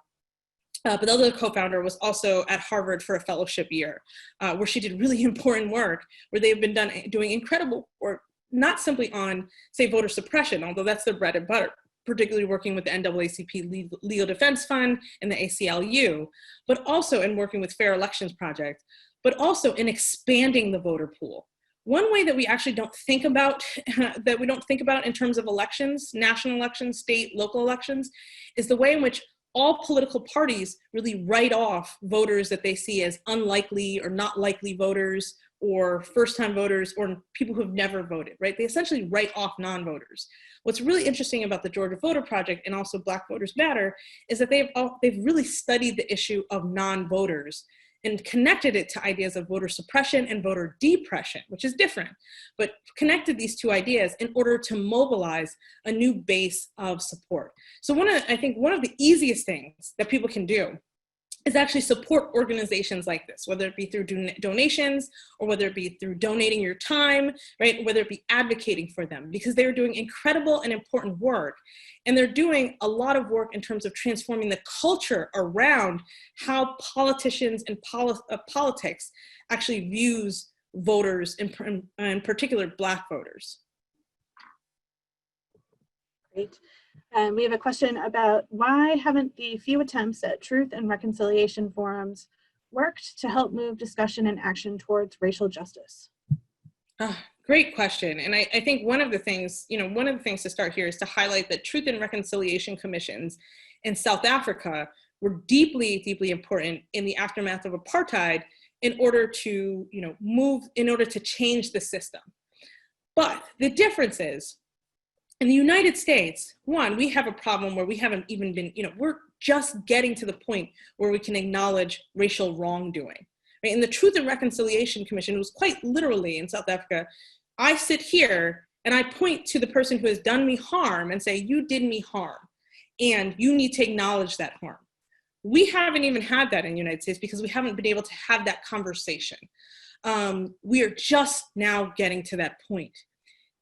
but the other co-founder was also at Harvard for a fellowship year, where she did really important work, where they've been doing incredible work, not simply on, say, voter suppression, although that's their bread and butter, particularly working with the NAACP Legal Defense Fund and the ACLU, but also in working with Fair Elections Project, but also in expanding the voter pool. One way that we actually don't think about, in terms of elections, national elections, state, local elections, is the way in which all political parties really write off voters that they see as unlikely or not likely voters, or first-time voters, or people who've never voted, right? They essentially write off non-voters. What's really interesting about the Georgia Voter Project and also Black Voters Matter is that they've really studied the issue of non-voters and connected it to ideas of voter suppression and voter depression, which is different, but connected these two ideas in order to mobilize a new base of support. So I think one of the easiest things that people can do is actually support organizations like this, whether it be through donations or whether it be through donating your time, right? Whether it be advocating for them, because they're doing incredible and important work. And they're doing a lot of work in terms of transforming the culture around how politicians and politics actually views voters, in particular Black voters. Great. We have a question about why haven't the few attempts at truth and reconciliation forums worked to help move discussion and action towards racial justice? Great question. And I think one of the things to start here is to highlight that truth and reconciliation commissions in South Africa were deeply, deeply important in the aftermath of apartheid in order to, in order to change the system. But the difference is, in the United States, one, we have a problem where we haven't even been, we're just getting to the point where we can acknowledge racial wrongdoing. Right? In the Truth and Reconciliation Commission, it was quite literally in South Africa, I sit here and I point to the person who has done me harm and say, you did me harm, and you need to acknowledge that harm. We haven't even had that in the United States because we haven't been able to have that conversation. We are just now getting to that point.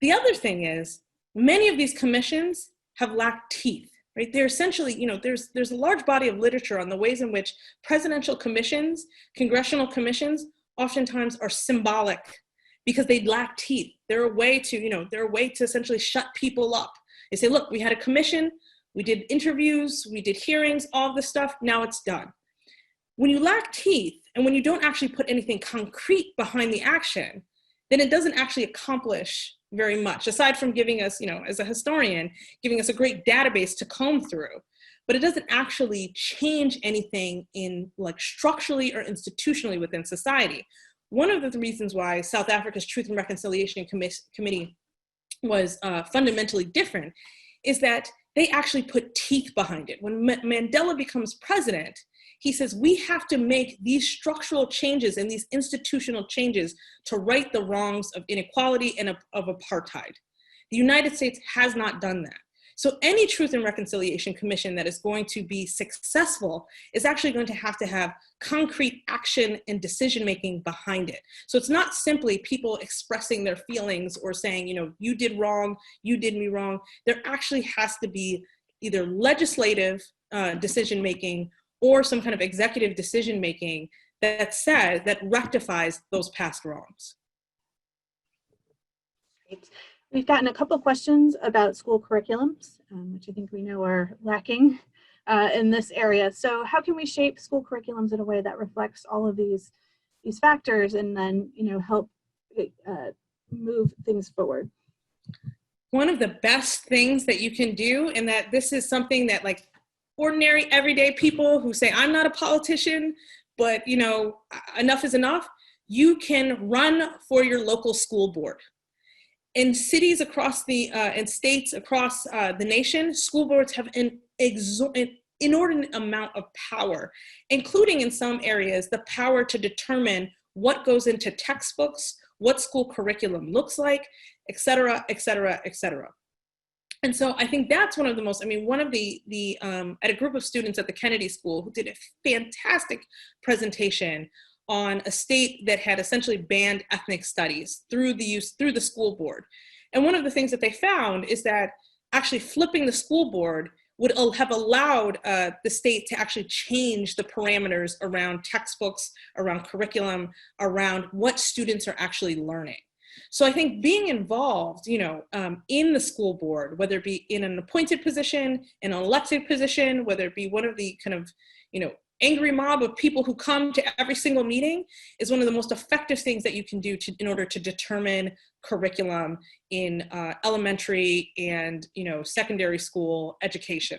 The other thing is, many of these commissions have lacked teeth, right? They're essentially, there's a large body of literature on the ways in which presidential commissions, congressional commissions, oftentimes are symbolic because they lack teeth. They're a way to essentially shut people up. They say, look, we had a commission, we did interviews, we did hearings, all of this stuff, now it's done. When you lack teeth and when you don't actually put anything concrete behind the action, then it doesn't actually accomplish very much, aside from giving us, as a historian, giving us a great database to comb through. But it doesn't actually change anything in structurally or institutionally within society. One of the reasons why South Africa's Truth and Reconciliation Committee was fundamentally different is that they actually put teeth behind it. When Mandela becomes president, he says, we have to make these structural changes and these institutional changes to right the wrongs of inequality and of apartheid. The United States has not done that. So any Truth and Reconciliation Commission that is going to be successful is actually going to have concrete action and decision-making behind it. So it's not simply people expressing their feelings or saying, you did wrong, you did me wrong. There actually has to be either legislative decision-making or some kind of executive decision-making that rectifies those past wrongs. Great. We've gotten a couple questions about school curriculums, which I think we know are lacking in this area. So how can we shape school curriculums in a way that reflects all of these factors and then, help move things forward? One of the best things that you can do, and that this is something that like ordinary everyday people who say, I'm not a politician, but enough is enough, you can run for your local school board. In cities across and states across the nation, school boards have an inordinate amount of power, including in some areas, the power to determine what goes into textbooks, what school curriculum looks like, et cetera, et cetera, et cetera. And so I think that's one of the most, one of I had a group of students at the Kennedy School who did a fantastic presentation on a state that had essentially banned ethnic studies through the school board. And one of the things that they found is that actually flipping the school board would have allowed the state to actually change the parameters around textbooks, around curriculum, around what students are actually learning. So I think being involved, in the school board, whether it be in an appointed position, in an elected position, whether it be one of the kind of, angry mob of people who come to every single meeting, is one of the most effective things that you can do in order to determine curriculum in elementary and secondary school education.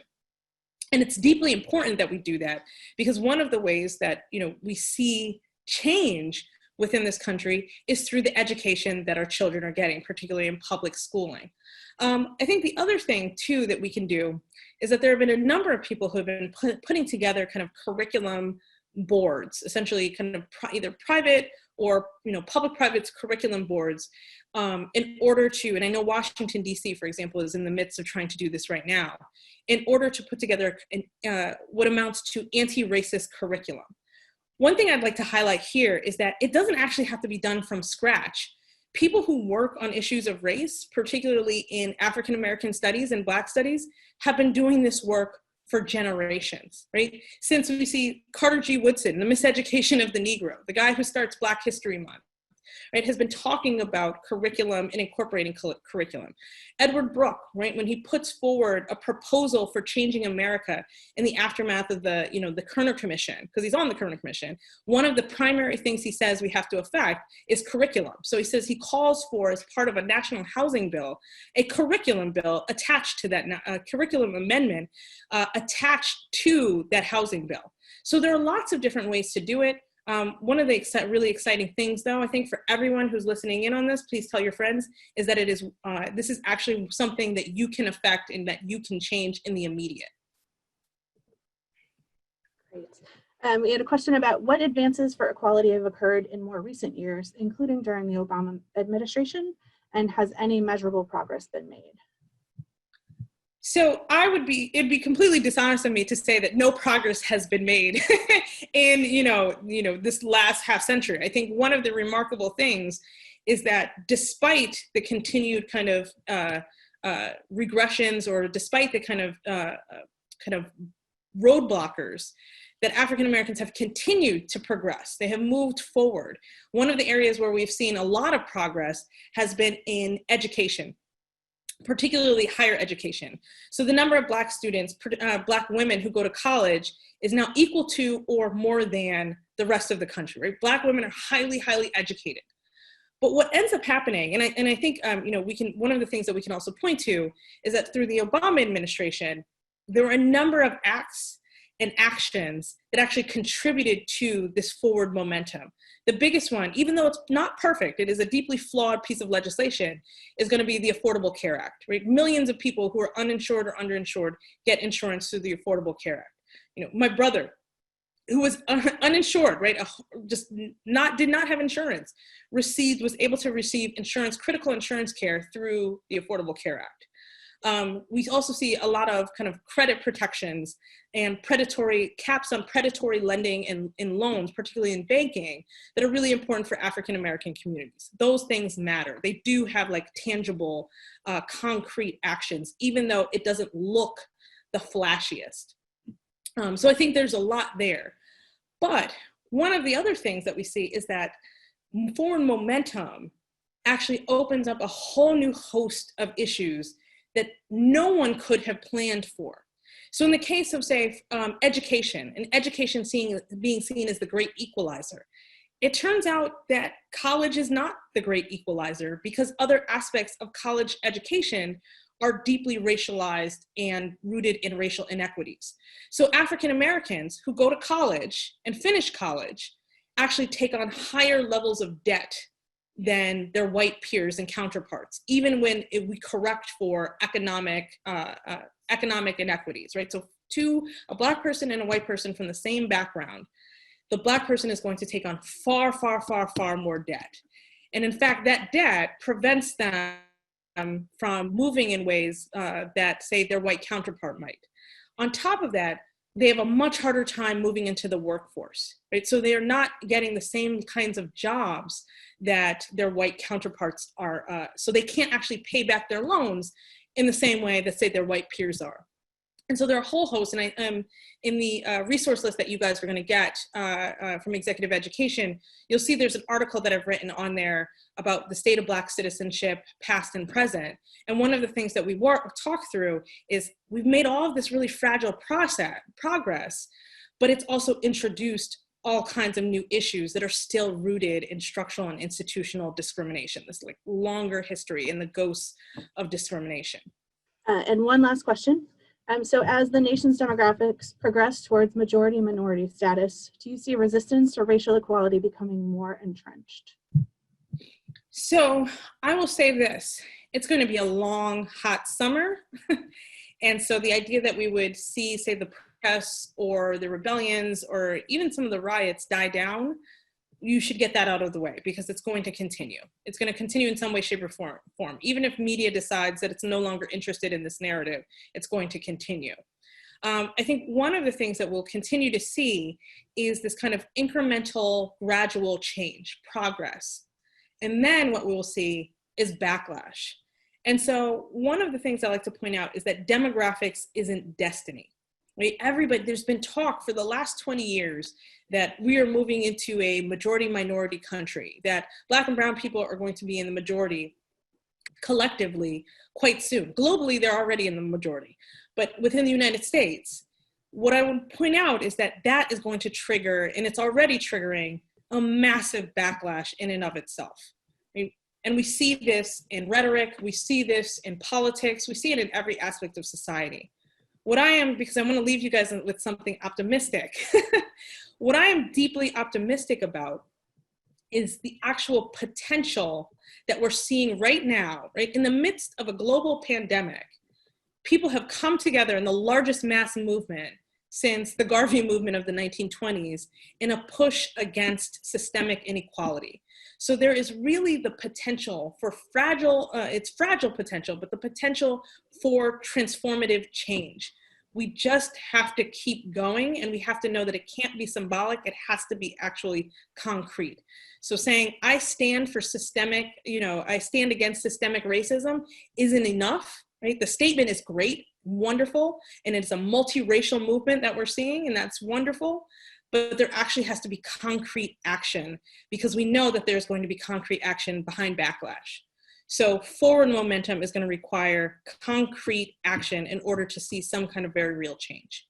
And it's deeply important that we do that, because one of the ways that we see change within this country is through the education that our children are getting, particularly in public schooling. I think the other thing too that we can do is that there have been a number of people who have been putting together kind of curriculum boards, essentially kind of either private or public-private curriculum boards, in order to, and I know Washington, D.C., for example, is in the midst of trying to do this right now, in order to put together what amounts to anti-racist curriculum. One thing I'd like to highlight here is that it doesn't actually have to be done from scratch. People who work on issues of race, particularly in African American studies and Black studies, have been doing this work for generations, right? Since we see Carter G. Woodson, the miseducation of the Negro, the guy who starts Black History Month, right, has been talking about curriculum and incorporating curriculum. Edward Brooke, right, when he puts forward a proposal for changing America in the aftermath of the Kerner Commission, because he's on the Kerner Commission, one of the primary things he says we have to affect is curriculum. So he says he calls for, as part of a national housing bill, a curriculum bill attached to that, curriculum amendment attached to that housing bill. So there are lots of different ways to do it. One of the really exciting things, though, I think for everyone who's listening in on this, please tell your friends, is that this is actually something that you can affect and that you can change in the immediate. Great. We had a question about what advances for equality have occurred in more recent years, including during the Obama administration, and has any measurable progress been made? So it'd be completely dishonest of me to say that no progress has been made in, this last half century. I think one of the remarkable things is that despite the continued kind of regressions, or despite the kind of roadblockers, that African Americans have continued to progress. They have moved forward. One of the areas where we've seen a lot of progress has been in education, particularly higher education. So the number of Black students, Black women who go to college is now equal to or more than the rest of the country, right? Black women are highly, highly educated. But what ends up happening, and I think, one of the things that we can also point to is that through the Obama administration, there were a number of acts and actions that actually contributed to this forward momentum. The biggest one, even though it's not perfect, it is a deeply flawed piece of legislation, is going to be the Affordable Care Act, right? Millions of people who are uninsured or underinsured get insurance through the Affordable Care Act. My brother, who was uninsured, right, did not have insurance, was able to receive critical insurance care through the Affordable Care Act. We also see a lot of kind of credit protections and caps on predatory lending in loans, particularly in banking, that are really important for African American communities. Those things matter. They do have like tangible, concrete actions, even though it doesn't look the flashiest. So I think there's a lot there. But one of the other things that we see is that foreign momentum actually opens up a whole new host of issues that no one could have planned for. So in the case of, say, education, and education being seen as the great equalizer, it turns out that college is not the great equalizer because other aspects of college education are deeply racialized and rooted in racial inequities. So African Americans who go to college and finish college actually take on higher levels of debt than their white peers and counterparts, even when we correct for economic inequities, right? So a Black person and a white person from the same background, the Black person is going to take on far, far, far, far more debt. And in fact, that debt prevents them from moving in ways that, say, their white counterpart might. On top of that, they have a much harder time moving into the workforce, right? So they are not getting the same kinds of jobs that their white counterparts are, so they can't actually pay back their loans in the same way that, say, their white peers are. And so there are a whole host, and I in the resource list that you guys are going to get from Executive Education, you'll see there's an article that I've written on there about the state of Black citizenship, past and present. And one of the things that we talk through is we've made all of this really fragile progress, but it's also introduced all kinds of new issues that are still rooted in structural and institutional discrimination, this like longer history in the ghosts of discrimination. And one last question. So as the nation's demographics progress towards majority-minority status, do you see resistance to racial equality becoming more entrenched? So I will say this, it's going to be a long, hot summer. And so the idea that we would see, say, the protests or the rebellions or even some of the riots die down, you should get that out of the way because it's going to continue. It's going to continue in some way, shape, or form. Even if media decides that it's no longer interested in this narrative, it's going to continue. I think one of the things that we'll continue to see is this kind of incremental, gradual change, progress. And then what we will see is backlash. And so one of the things I like to point out is that demographics isn't destiny. Right? There's been talk for the last 20 years that we are moving into a majority-minority country, that Black and brown people are going to be in the majority collectively quite soon. Globally, they're already in the majority. But within the United States, what I would point out is that that is going to trigger, and it's already triggering, a massive backlash in and of itself. Right? And we see this in rhetoric, we see this in politics, we see it in every aspect of society. What I am, because I want to leave you guys with something optimistic, what I am deeply optimistic about is the actual potential that we're seeing right now, right? In the midst of a global pandemic, people have come together in the largest mass movement since the Garvey movement of the 1920s in a push against systemic inequality. So there is really the potential for it's fragile potential, but the potential for transformative change. We just have to keep going, and we have to know that it can't be symbolic, it has to be actually concrete. So saying, I stand for I stand against systemic racism isn't enough, right? The statement is great, wonderful, and it's a multiracial movement that we're seeing, and that's wonderful. But there actually has to be concrete action because we know that there's going to be concrete action behind backlash. So forward momentum is going to require concrete action in order to see some kind of very real change.